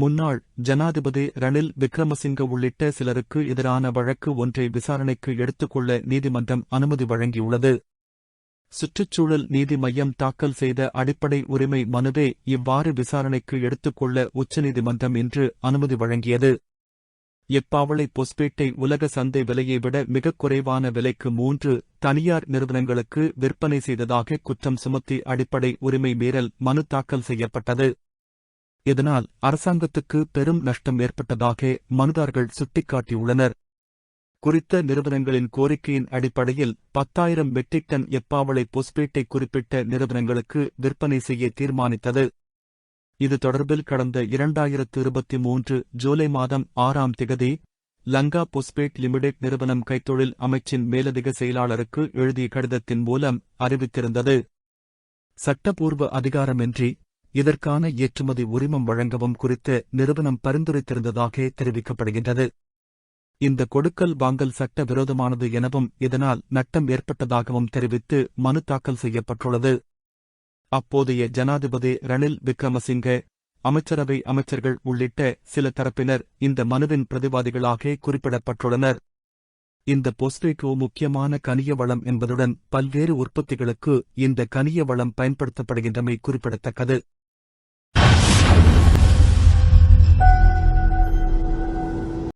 முன்னாள் ஜனாதிபதி ரணில் விக்ரமசிங்க உள்ளிட்ட சிலருக்கு எதிரான வழக்கு ஒன்றை விசாரணைக்கு எடுத்துக்கொள்ள நீதிமன்றம் அனுமதி வழங்கியுள்ளது. சுற்றுச்சூழல் நீதி மய்யம் தாக்கல் செய்த அடிப்படை உரிமை மனுவே இவ்வாறு விசாரணைக்கு எடுத்துக்கொள்ள உச்சநீதிமன்றம் இன்று அனுமதி வழங்கியது. எப்பாவளை பொஸ்பேட்டை உலக சந்தை விலையை விட மிகக் குறைவான விலைக்கு 3 தனியார் நிறுவனங்களுக்கு விற்பனை செய்ததாக குற்றம் சுமத்தி அடிப்படை உரிமை மீறல் மனு தாக்கல் செய்யப்பட்டது. இதனால் அரசாங்கத்துக்கு பெரும் நஷ்டம் ஏற்பட்டதாக மனுதாரர்கள் சுட்டிக்காட்டியுள்ளனர். குறித்த நிறுவனங்களின் கோரிக்கையின் அடிப்படையில் 10,000 மெட்ரிக் டன் எப்பாவளை பொஸ்பேட்டை குறிப்பிட்ட நிறுவனங்களுக்கு விற்பனை செய்ய தீர்மானித்தது. இது தொடர்பில் கடந்த 2023 ஜூலை மாதம் 6ஆம் திகதி லங்கா பொஸ்பேட் லிமிடெட் நிறுவனம் கைத்தொழில் அமைச்சின் மேலதிக செயலாளருக்கு எழுதிய கடிதத்தின் மூலம் அறிவித்திருந்தது. சட்டப்பூர்வ அதிகாரமின்றி இதற்கான ஏற்றுமதி உரிமம் வழங்கவும் குறித்த நிறுவனம் பரிந்துரைத்திருந்ததாக தெரிவிக்கப்படுகின்றது. இந்த கொடுக்கல் வாங்கல் சட்ட விரோதமானது எனவும் இதனால் நட்டம் ஏற்பட்டதாகவும் தெரிவித்து மனு தாக்கல் செய்யப்பட்டுள்ளது. அப்போதைய ஜனாதிபதி ரணில் விக்ரமசிங்க, அமைச்சரவை அமைச்சர்கள் உள்ளிட்ட சில தரப்பினர் இந்த மனுவின் பிரதிவாதிகளாக குறிப்பிடப்பட்டுள்ளனர். இந்த பொஸ்பேட்டோ முக்கியமான கனிய வளம் என்பதுடன் பல்வேறு உற்பத்திகளுக்கு இந்த கனிய வளம் பயன்படுத்தப்படுகின்றமை குறிப்பிடத்தக்கது.